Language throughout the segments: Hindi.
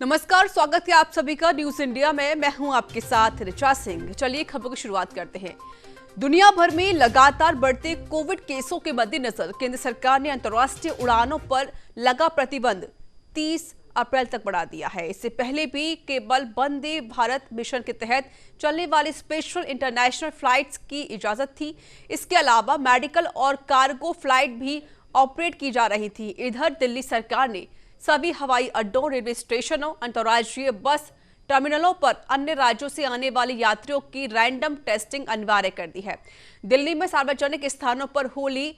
नमस्कार, स्वागत है आप सभी का न्यूज इंडिया में। मैं हूं आपके साथ ऋचा सिंह। चलिए खबरों की शुरुआत करते हैं। दुनिया भर में लगातार बढ़ते कोविड केसों के मद्देनजर केंद्र सरकार ने अंतर्राष्ट्रीय उड़ानों पर लगा प्रतिबंध 30 अप्रैल तक बढ़ा दिया है। इससे पहले भी केवल वंदे भारत मिशन के तहत चलने वाली स्पेशल इंटरनेशनल फ्लाइट्स की इजाजत थी। इसके अलावा मेडिकल और कार्गो फ्लाइट भी ऑपरेट की जा रही थी। इधर दिल्ली सरकार ने सभी हवाई अड्डों, रेलवे स्टेशनों, अंतर्राष्ट्रीय बस टर्मिनलों पर अन्य राज्यों से आने वाले यात्रियों की रैंडम टेस्टिंग अनिवार्य कर दी है। दिल्ली में सार्वजनिक स्थानों पर होली,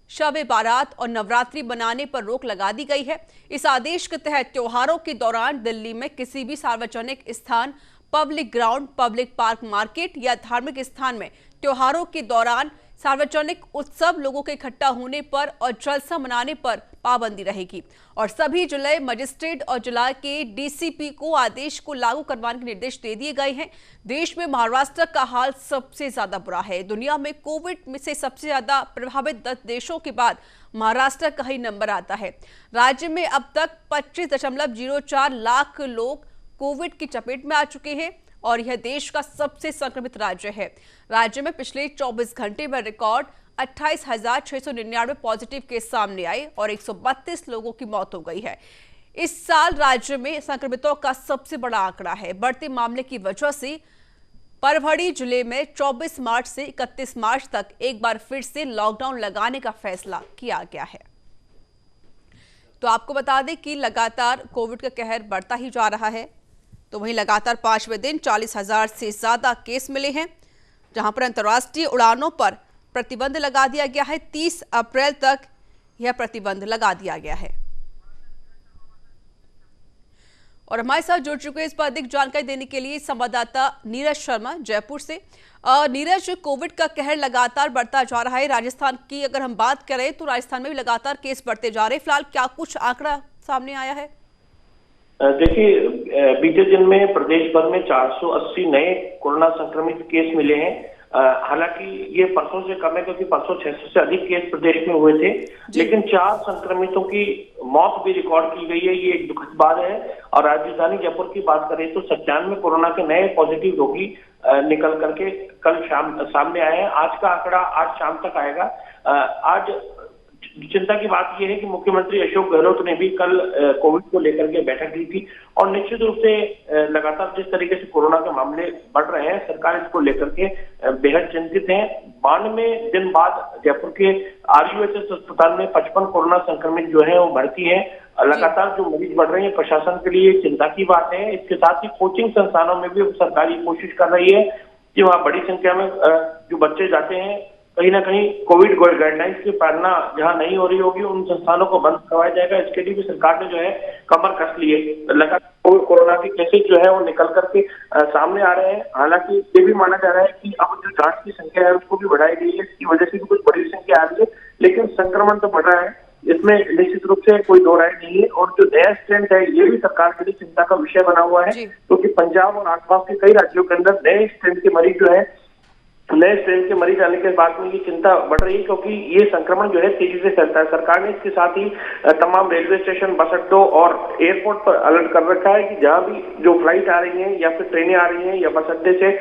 शब-ए बारात और नवरात्रि मनाने पर रोक लगा दी गई है। इस आदेश के तहत त्योहारों के दौरान दिल्ली में किसी भी सार्वजनिक स्थान, public ground, public park, market या धार्मिक स्थान में त्योहारों के दौरान सार्वजनिक उत्सव, लोगों के इकट्ठा होने पर और जलसा मनाने पर पाबंदी रहेगी। और सभी जिले मजिस्ट्रेट और जिला के डीसीपी को आदेश को लागू करवाने के निर्देश दे दिए गए हैं। देश में महाराष्ट्र का हाल सबसे ज्यादा बुरा है। दुनिया में कोविड में से सबसे ज्यादा प्रभावित 10 देशों के बाद महाराष्ट्र का ही नंबर आता है। राज्य में अब तक 25.04 लाख लोग कोविड की चपेट में आ चुके हैं और यह देश का सबसे संक्रमित राज्य है। राज्य में पिछले 24 घंटे में रिकॉर्ड 28,699 पॉजिटिव केस सामने आए और 132 लोगों की मौत हो गई है। इस साल राज्य में संक्रमितों का सबसे बड़ा आंकड़ा है। बढ़ते मामले की वजह से परभणी जिले में 24 मार्च से 31 मार्च तक एक बार फिर से लॉकडाउन लगाने का फैसला किया गया है। तो आपको बता दें कि लगातार कोविड का कहर बढ़ता ही जा रहा है। तो वहीं लगातार 5वें दिन 40,000 से ज्यादा केस मिले हैं, जहां पर अंतर्राष्ट्रीय उड़ानों पर प्रतिबंध लगा दिया गया है। 30 अप्रैल तक यह प्रतिबंध लगा दिया गया है। और हमारे साथ जुड़ चुके हैं इस पर अधिक जानकारी देने के लिए संवाददाता नीरज शर्मा जयपुर से। नीरज, कोविड का कहर लगातार बढ़ता जा रहा है। राजस्थान की अगर हम बात करें तो राजस्थान में भी लगातार केस बढ़ते जा रहे हैं। फिलहाल क्या कुछ आंकड़ा सामने आया है? देखिए, बीते दिन में प्रदेश भर में 480 नए कोरोना संक्रमित केस मिले हैं। हालांकि ये परसों से कम है, क्योंकि परसों 600 से अधिक केस प्रदेश में हुए थे, लेकिन 4 संक्रमितों की मौत भी रिकॉर्ड की गई है। ये एक दुखद बात है। और राजधानी जयपुर की बात करें तो 97 कोरोना के नए पॉजिटिव रोगी निकल करके कल शाम सामने आए हैं। आज का आंकड़ा आज शाम तक आएगा। आज चिंता की बात यह है कि मुख्यमंत्री अशोक गहलोत ने भी कल कोविड को लेकर के बैठक ली थी और निश्चित रूप से लगातार जिस तरीके से कोरोना के मामले बढ़ रहे हैं, सरकार इसको लेकर के बेहद चिंतित है। 92 दिन बाद जयपुर के आरयूएचएस अस्पताल में 55 कोरोना संक्रमित जो है वो भर्ती है। लगातार जो मरीज बढ़ रहे हैं, प्रशासन के लिए चिंता की बात है। इसके साथ ही कोचिंग संस्थानों में भी सरकारी कोशिश कर रही है कि वहाँ बड़ी संख्या में जो बच्चे जाते हैं, कहीं ना कहीं कोविड गाइडलाइंस की पालना जहां नहीं हो रही होगी, उन संस्थानों को बंद करवाया जाएगा। इसके लिए भी सरकार ने जो है कमर कस ली है। लगातार कोरोना के केसेस जो है वो निकल करके सामने आ रहे हैं। हालांकि ये भी माना जा रहा है कि अब जो जांच की संख्या है उसको भी बढ़ाई गई है। इसकी वजह से भी कुछ बड़ी संख्या आ रही है, लेकिन संक्रमण तो बढ़ रहा है, इसमें निश्चित रूप से कोई दो राय नहीं है। और जो नया स्ट्रेंड है ये भी सरकार के लिए चिंता का विषय बना हुआ है, क्योंकि पंजाब और आसपास के कई राज्यों के अंदर नए स्ट्रेंड के मरीज जो है, नए स्ट्रेन के मरीज आने के बाद में ये चिंता बढ़ रही है, क्योंकि ये संक्रमण जो है तेजी से फैलता है। सरकार ने इसके साथ ही तमाम रेलवे स्टेशन, बस अड्डों और एयरपोर्ट पर अलर्ट कर रखा है कि जहां भी जो फ्लाइट आ रही हैं या फिर ट्रेनें आ रही हैं या बस अड्डे से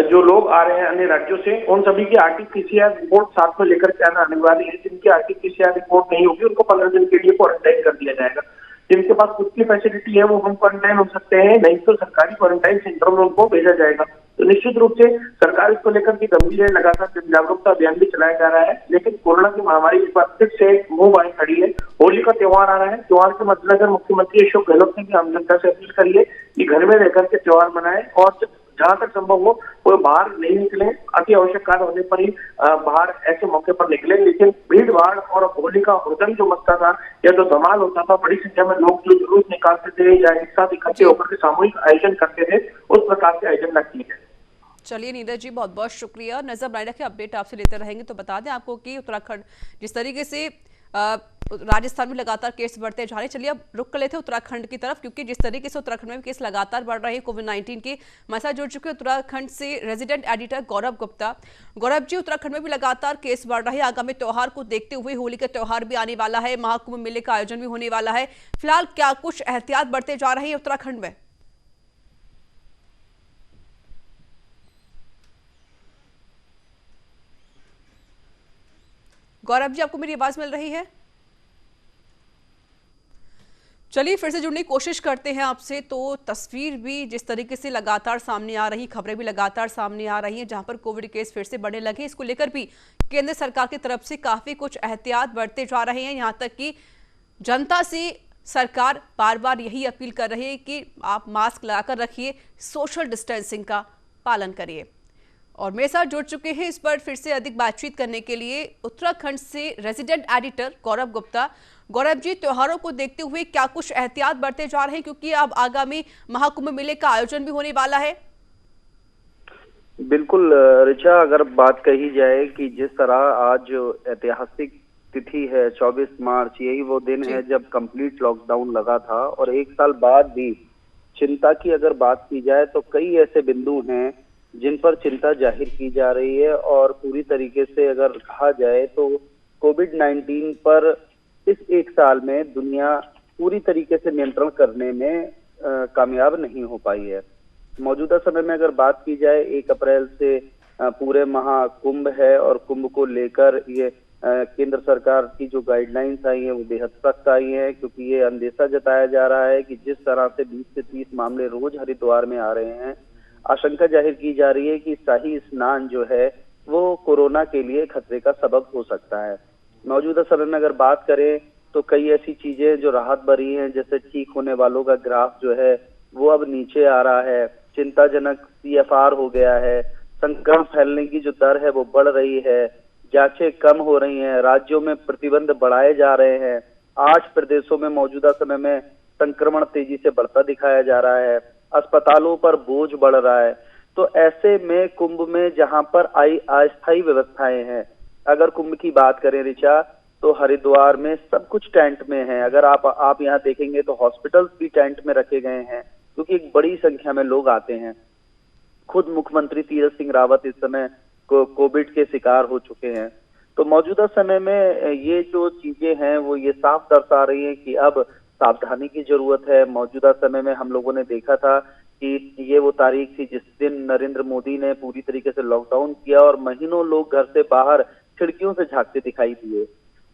जो लोग आ रहे हैं अन्य राज्यों से, उन सभी की आरटी-पीसीआर रिपोर्ट साथ में लेकर के आना अनिवार्य है। जिनकी आरटी-पीसीआर रिपोर्ट नहीं होगी उनको 15 दिन के लिए क्वारंटाइन कर दिया जाएगा। जिनके पास खुद की फैसिलिटी है वो होम क्वारंटाइन हो सकते हैं, नहीं तो सरकारी क्वारंटाइन सेंटर में उनको भेजा जाएगा। तो निश्चित रूप से सरकार इसको लेकर के गंभीर है। लगातार जन जागरूकता अभियान भी चलाया जा रहा है, लेकिन कोरोना की महामारी इस बार फिर से मुंह बाएं खड़ी है। होली का त्योहार आ रहा है। त्योहार के मद्देनजर मुख्यमंत्री अशोक गहलोत ने भी आम जनता से अपील करी है कि घर में रहकर के त्योहार मनाएं और जहां तक संभव हो वो बाहर नहीं निकले। अति आवश्यक कार्य होने पर ही बाहर ऐसे मौके पर निकले, लेकिन भीड़ भाड़ और होली का हुड़दंग जो मचता था या जो धमाल होता था, बड़ी संख्या में लोग जो जुलूस निकालते थे या एक साथ इकट्ठे होकर के सामूहिक आयोजन करते थे, उस प्रकार के आयोजन न किए गए। चलिए नीरज जी, बहुत बहुत शुक्रिया। नजर बनाए रखें, अपडेट आपसे लेते रहेंगे। तो बता दें आपको कि उत्तराखंड जिस तरीके से राजस्थान में लगातार केस बढ़ते जा रहे हैं। चलिए अब रुक कर लेते हैं उत्तराखंड की तरफ, क्योंकि जिस तरीके से उत्तराखंड में केस लगातार बढ़ रहे हैं कोविड-19 के। हमारे साथ जुड़ चुके उत्तराखंड से रेजिडेंट एडिटर गौरव गुप्ता। गौरव जी, उत्तराखंड में भी लगातार केस बढ़ रहे हैं। आगामी त्योहार को देखते हुए होली का त्योहार भी आने वाला है, महाकुंभ मेले का आयोजन भी होने वाला है। फिलहाल क्या कुछ एहतियात बरते जा रहे हैं उत्तराखंड में? गौरव जी, आपको मेरी आवाज मिल रही है? चलिए फिर से जुड़ने की कोशिश करते हैं आपसे। तो तस्वीर भी जिस तरीके से लगातार सामने आ रही, खबरें भी लगातार सामने आ रही हैं, जहां पर कोविड केस फिर से बढ़ने लगे, इसको लेकर भी केंद्र सरकार की तरफ से काफी कुछ एहतियात बरते जा रहे हैं। यहां तक कि जनता से सरकार बार बार यही अपील कर रही है कि आप मास्क लगाकर रखिए, सोशल डिस्टेंसिंग का पालन करिए। और मेरे साथ जुड़ चुके हैं इस पर फिर से अधिक बातचीत करने के लिए उत्तराखंड से रेजिडेंट एडिटर गौरव गुप्ता। गौरव जी, त्योहारों को देखते हुए क्या कुछ एहतियात बरते जा रहे हैं, क्योंकि अब आगामी महाकुंभ मेले का आयोजन भी होने वाला है? बिल्कुल ऋचा, अगर बात कही जाए कि जिस तरह आज ऐतिहासिक तिथि है 24 मार्च, यही वो दिन है जब कंप्लीट लॉकडाउन लगा था, और एक साल बाद भी चिंता की अगर बात की जाए तो कई ऐसे बिंदु हैं जिन पर चिंता जाहिर की जा रही है। और पूरी तरीके से अगर कहा जाए तो कोविड-19 पर इस एक साल में दुनिया पूरी तरीके से नियंत्रण करने में कामयाब नहीं हो पाई है। मौजूदा समय में अगर बात की जाए, 1 अप्रैल से पूरे महाकुंभ है, और कुंभ को लेकर ये केंद्र सरकार की जो गाइडलाइंस आई है वो बेहद सख्त आई है, क्योंकि ये अंदेशा जताया जा रहा है कि जिस तरह से 20 से 30 मामले रोज हरिद्वार में आ रहे हैं, आशंका जाहिर की जा रही है कि शाही स्नान जो है वो कोरोना के लिए खतरे का सबब हो सकता है। मौजूदा समय में अगर बात करें तो कई ऐसी चीजें जो राहत भरी हैं, जैसे ठीक होने वालों का ग्राफ जो है वो अब नीचे आ रहा है, चिंताजनक CFR हो गया है, संक्रमण फैलने की जो दर है वो बढ़ रही है, जांचें कम हो रही हैं, राज्यों में प्रतिबंध बढ़ाए जा रहे हैं। 8 प्रदेशों में मौजूदा समय में संक्रमण तेजी से बढ़ता दिखाया जा रहा है, अस्पतालों पर बोझ बढ़ रहा है। तो ऐसे में कुंभ में जहां पर अस्थायी व्यवस्थाएं हैं, अगर कुंभ की बात करें ऋचा, तो हरिद्वार में सब कुछ टेंट में है। अगर आप यहाँ देखेंगे तो हॉस्पिटल्स भी टेंट में रखे गए हैं, क्योंकि एक बड़ी संख्या में लोग आते हैं। खुद मुख्यमंत्री तीरथ सिंह रावत इस समय कोविड के शिकार हो चुके हैं। तो मौजूदा समय में ये जो चीजें हैं वो ये साफ दर्शा रही है कि अब सावधानी की जरूरत है। मौजूदा समय में हम लोगों ने देखा था कि ये वो तारीख थी जिस दिन नरेंद्र मोदी ने पूरी तरीके से लॉकडाउन किया और महीनों लोग घर से बाहर खिड़कियों से झांकते दिखाई दिए।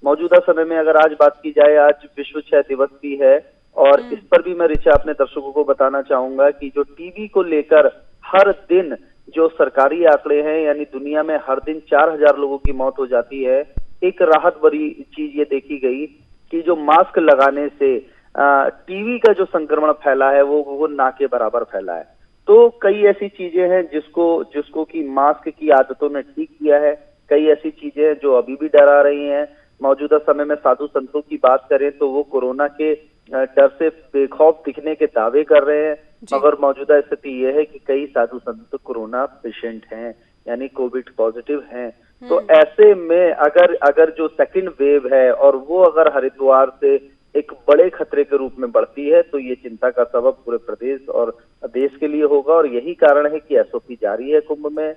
मौजूदा समय में अगर आज बात की जाए, आज विश्व क्षय दिवस भी है, और इस पर भी मैं ऋचा अपने दर्शकों को बताना चाहूंगा कि जो टीबी को लेकर हर दिन जो सरकारी आंकड़े हैं, यानी दुनिया में हर दिन 4000 लोगों की मौत हो जाती है, एक राहत भरी चीज ये देखी गई कि जो मास्क लगाने से टीबी का जो संक्रमण फैला है वो ना के बराबर फैला है। तो कई ऐसी चीजें हैं जिसको कि मास्क की आदतों ने ठीक किया है, कई ऐसी चीजें जो अभी भी डरा रही हैं। मौजूदा समय में साधु संतों की बात करें तो वो कोरोना के डर से बेखौफ दिखने के दावे कर रहे हैं, मगर मौजूदा स्थिति ये है कि कई साधु संत कोरोना पेशेंट हैं, यानी कोविड पॉजिटिव हैं। तो ऐसे में अगर जो सेकंड वेव है और वो अगर हरिद्वार से एक बड़े खतरे के रूप में बढ़ती है, तो ये चिंता का सबब पूरे प्रदेश और देश के लिए होगा। और यही कारण है कि SOP जारी है कुंभ में,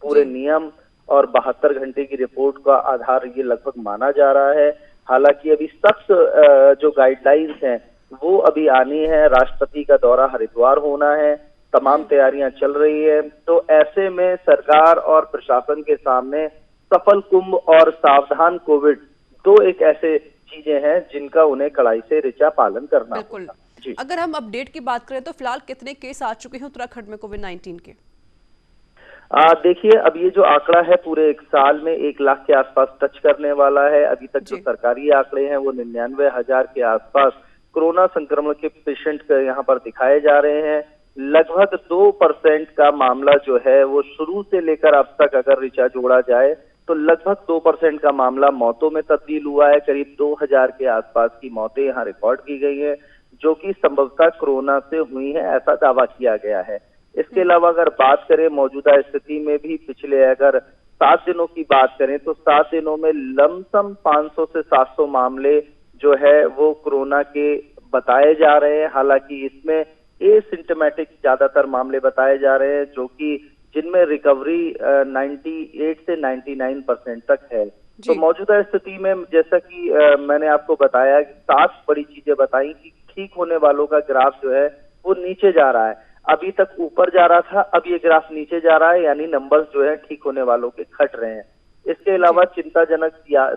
पूरे नियम और 72 घंटे की रिपोर्ट का आधार ये लगभग माना जा रहा है। हालांकि अभी सख्त जो गाइडलाइंस हैं वो अभी आनी है। राष्ट्रपति का दौरा हरिद्वार होना है, तमाम तैयारियां चल रही है। तो ऐसे में सरकार और प्रशासन के सामने सफल कुंभ और सावधान कोविड दो एक ऐसे चीजें हैं जिनका उन्हें कड़ाई से ऋचा पालन करना होगा। जी, अगर हम अपडेट की बात करें तो फिलहाल कितने केस आ चुके हैं उत्तराखंड में कोविड-19 के? देखिए, अब ये जो आंकड़ा है पूरे एक साल में 1 लाख के आसपास टच करने वाला है। अभी तक जो सरकारी आंकड़े हैं वो 99,000 के आसपास कोरोना संक्रमण के पेशेंट यहाँ पर दिखाए जा रहे हैं। लगभग 2% का मामला जो है वो शुरू से लेकर अब तक अगर ऋचा जोड़ा जाए तो लगभग 2% का मामला मौतों में तब्दील हुआ है। करीब 2000 के आसपास की मौतें यहाँ रिकॉर्ड की गई है, जो कि संभवतः कोरोना से हुई है, ऐसा दावा किया गया है। इसके अलावा अगर बात करें मौजूदा स्थिति में भी पिछले अगर 7 दिनों की बात करें तो 7 दिनों में लमसम 500 से 700 मामले जो है वो कोरोना के बताए जा रहे हैं। हालांकि इसमें एसिम्टोमेटिक ज्यादातर मामले बताए जा रहे हैं, जो कि जिनमें रिकवरी 98 से 99% तक है। तो मौजूदा स्थिति में जैसा कि मैंने आपको बताया, 7 बड़ी चीजें बताई कि ठीक होने वालों का ग्राफ जो है वो नीचे जा रहा है। अभी तक ऊपर जा रहा था, अब ये ग्राफ नीचे जा रहा है, यानी नंबर्स जो है ठीक होने वालों के घट रहे हैं। इसके अलावा चिंताजनक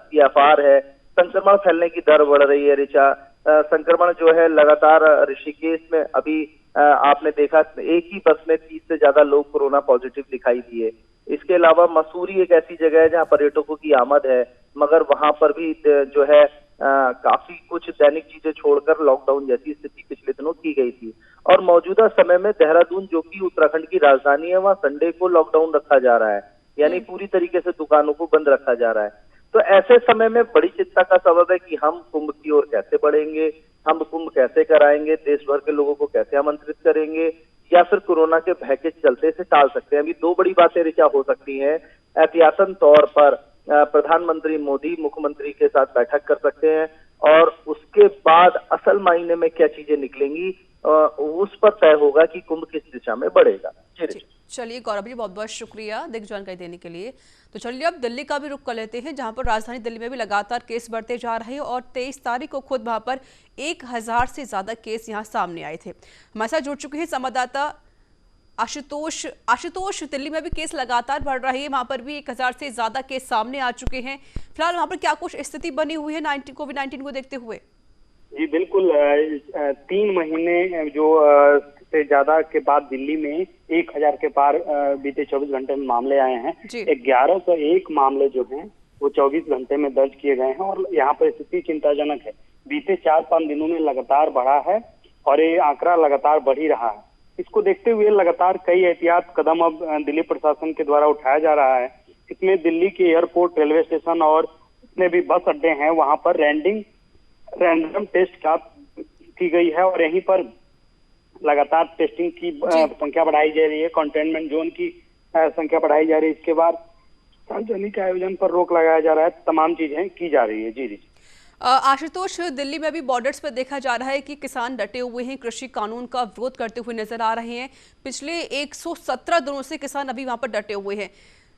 CFR है, संक्रमण फैलने की दर बढ़ रही है। ऋचा, संक्रमण जो है लगातार ऋषिकेश में अभी आपने देखा एक ही बस में 30 से ज्यादा लोग कोरोना पॉजिटिव दिखाई दिए। इसके अलावा मसूरी एक ऐसी जगह है जहां पर्यटकों की आमद है, मगर वहां पर भी जो है काफी कुछ दैनिक चीजें छोड़कर लॉकडाउन जैसी स्थिति पिछले दिनों की गई थी। और मौजूदा समय में देहरादून, जो कि उत्तराखंड की राजधानी है, वहां संडे को लॉकडाउन रखा जा रहा है, यानी पूरी तरीके से दुकानों को बंद रखा जा रहा है। तो ऐसे समय में बड़ी चिंता का सबब है कि हम कुंभ की ओर कैसे बढ़ेंगे, हम कुंभ कैसे कराएंगे, देश भर के लोगों को कैसे आमंत्रित करेंगे, या फिर कोरोना के भय के चलते इसे टाल सकते हैं। अभी 2 बड़ी बातें ऋचा हो सकती हैं। एहतियातन तौर पर प्रधानमंत्री मोदी मुख्यमंत्री के साथ बैठक कर सकते हैं, और उसके बाद असल मायने में क्या चीजें निकलेंगी उस पर तय होगा कि कुंभ किस दिशा में बढ़ेगा। चलिए गौरव जी, बहुत बहुत शुक्रिया दिग्गज जानकारी देने के लिए। तो चलिए अब दिल्ली का भी रुख कर लेते हैं, जहां पर राजधानी दिल्ली में भी लगातार केस बढ़ते जा रहे हैं और 23 तारीख को खुद वहां पर 1000 से ज्यादा केस यहां सामने आए थे। हमारे साथ जुड़ चुके हैं संवाददाता आशुतोष। दिल्ली में भी केस लगातार बढ़ रहे हैं, वहां पर भी 1000 से ज्यादा केस सामने आ चुके हैं। फिलहाल वहां पर क्या कुछ स्थिति बनी हुई है कोविड-19 को देखते हुए? जी बिल्कुल, 3 महीने जो से ज्यादा के बाद दिल्ली में 1000 के पार बीते 24 घंटे में मामले आए हैं। 1101 मामले जो हैं वो 24 घंटे में दर्ज किए गए हैं, और यहाँ पर स्थिति चिंताजनक है। बीते 4-5 दिनों में लगातार बढ़ा है और ये आंकड़ा लगातार बढ़ ही रहा है। इसको देखते हुए लगातार कई एहतियात कदम अब दिल्ली प्रशासन के द्वारा उठाया जा रहा है। इसमें दिल्ली के एयरपोर्ट, रेलवे स्टेशन और जितने भी बस अड्डे हैं वहां पर रैंडम टेस्ट की गई है, और यहीं पर लगातार टेस्टिंग की संख्या बढ़ाई जा रही है। कंटेनमेंट जोन की संख्या बढ़ाई जा रही है। इसके बाद सार्वजनिक आयोजन पर रोक लगाया जा रहा है। तमाम चीजें की जा रही है। जी आशुतोष, दिल्ली में भी बॉर्डर्स पर देखा जा रहा है कि किसान डटे हुए हैं, कृषि कानून का विरोध करते हुए नजर आ रहे हैं। पिछले 117 दिनों से किसान अभी वहां पर डटे हुए हैं।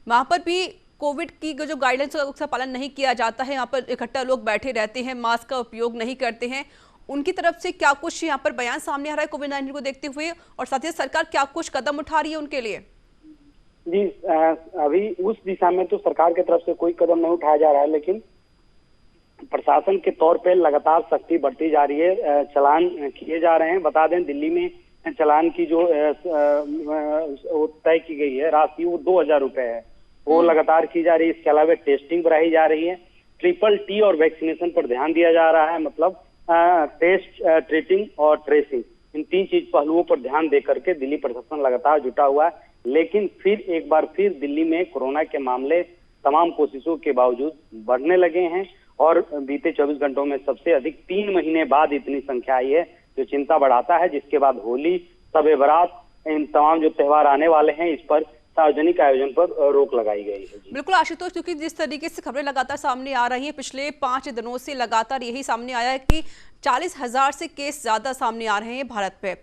वहां पर भी कोविड की जो गाइडलाइंस का उसका पालन नहीं किया जाता है। यहाँ पर इकट्ठा लोग बैठे रहते हैं, मास्क का उपयोग नहीं करते हैं। उनकी तरफ से क्या कुछ यहाँ पर बयान सामने आ रहा है कोविड-19 को देखते हुए, और साथ ही सरकार क्या कुछ कदम उठा रही है उनके लिए? जी, अभी उस दिशा में तो सरकार की तरफ से कोई कदम नहीं उठाया जा रहा है, लेकिन प्रशासन के तौर पे लगातार सख्ती बढ़ती जा रही है। चलान किए जा रहे हैं। बता दें, दिल्ली में चलान की जो तय की गई है राशि, वो 2000 रुपए है, वो लगातार की जा रही है। इसके अलावा टेस्टिंग बढ़ाई जा रही है। TTT और वैक्सीनेशन पर ध्यान दिया जा रहा है। मतलब टेस्ट, ट्रीटिंग और ट्रेसिंग, इन 3 चीज पहलुओं पर ध्यान दे करके दिल्ली प्रशासन लगातार जुटा हुआ है। लेकिन फिर एक बार फिर दिल्ली में कोरोना के मामले तमाम कोशिशों के बावजूद बढ़ने लगे हैं, और बीते 24 घंटों में सबसे अधिक 3 महीने बाद इतनी संख्या आई है, जो चिंता बढ़ाता है। जिसके बाद होली, शब-ए बारात, इन तमाम जो त्योहार आने वाले हैं, इस पर सार्वजनिक आयोजन पर रोक लगाई गई है। बिल्कुल आशुतोष, क्योंकि जिस तरीके से खबरें लगातार सामने आ रही हैं, पिछले 5 दिनों से लगातार यही सामने आया है कि 40,000 से केस ज्यादा सामने आ रहे हैं भारत पे।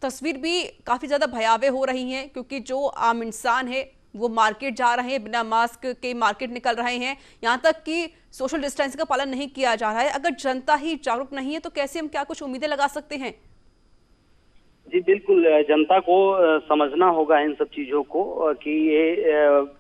तस्वीर भी काफी ज्यादा भयावह हो रही है, क्योंकि जो आम इंसान है वो मार्केट जा रहे हैं, बिना मास्क के मार्केट निकल रहे हैं, यहाँ तक कि सोशल डिस्टेंसिंग का पालन नहीं किया जा रहा है। अगर जनता ही जागरूक नहीं है तो कैसे हम क्या कुछ उम्मीदें लगा सकते हैं? जी बिल्कुल, जनता को समझना होगा इन सब चीजों को कि ये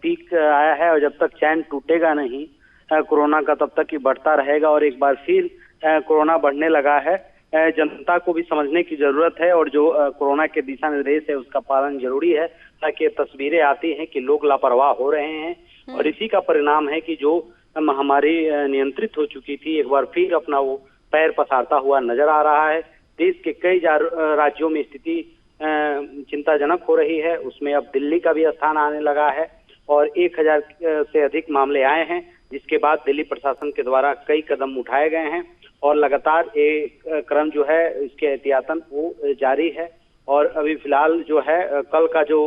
पीक आया है, और जब तक चैन टूटेगा नहीं कोरोना का, तब तक ही बढ़ता रहेगा। और एक बार फिर कोरोना बढ़ने लगा है। जनता को भी समझने की जरूरत है, और जो कोरोना के दिशा निर्देश है उसका पालन जरूरी है, ताकि तस्वीरें आती हैं कि लोग लापरवाह हो रहे हैं, और इसी का परिणाम है कि जो महामारी नियंत्रित हो चुकी थी, एक बार फिर अपना वो पैर पसारता हुआ नजर आ रहा है। देश के कई राज्यों में स्थिति चिंताजनक हो रही है। उसमें अब दिल्ली का भी स्थान आने लगा है, और 1000 से अधिक मामले आए हैं, जिसके बाद दिल्ली प्रशासन के द्वारा कई कदम उठाए गए हैं, और लगातार एक क्रम जो है इसके एहतियातन वो जारी है। और अभी फिलहाल जो है कल का जो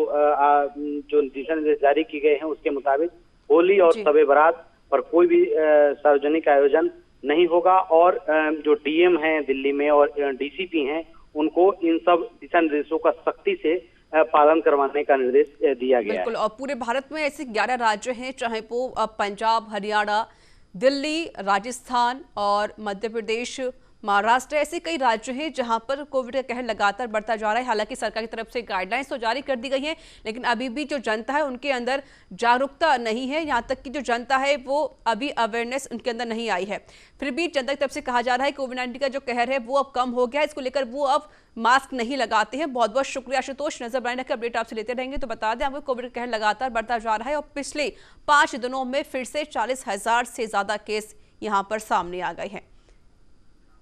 दिशा निर्देश जारी की गए हैं, उसके मुताबिक होली और जी। शब बारात पर कोई भी सार्वजनिक आयोजन नहीं होगा। और जो डीएम हैं दिल्ली में और डीसीपी हैं, उनको इन सब दिशा निर्देशों का सख्ती से पालन करवाने का निर्देश दिया गया है। बिल्कुल, और पूरे भारत में ऐसे 11 राज्य हैं, चाहे वो पंजाब, हरियाणा, दिल्ली, राजस्थान और मध्य प्रदेश, महाराष्ट्र, ऐसे कई राज्य हैं जहां पर कोविड का कहर लगातार बढ़ता जा रहा है। हालांकि सरकार की तरफ से गाइडलाइंस तो जारी कर दी गई हैं, लेकिन अभी भी जो जनता है उनके अंदर जागरूकता नहीं है। यहां तक कि जो जनता है वो अभी अवेयरनेस उनके अंदर नहीं आई है। फिर भी जनता की तरफ से कहा जा रहा है कोविड-19 का जो कहर है वो अब कम हो गया है, इसको लेकर वो अब मास्क नहीं लगाते हैं। बहुत बहुत शुक्रिया आशुतोष, नजर बनाए रखकर अपडेट आपसे लेते रहेंगे। तो बता दें आपको कोविड का कहर लगातार बढ़ता जा रहा है और पिछले 5 दिनों में फिर से 40,000 से ज्यादा केस यहां पर सामने आ गए हैं।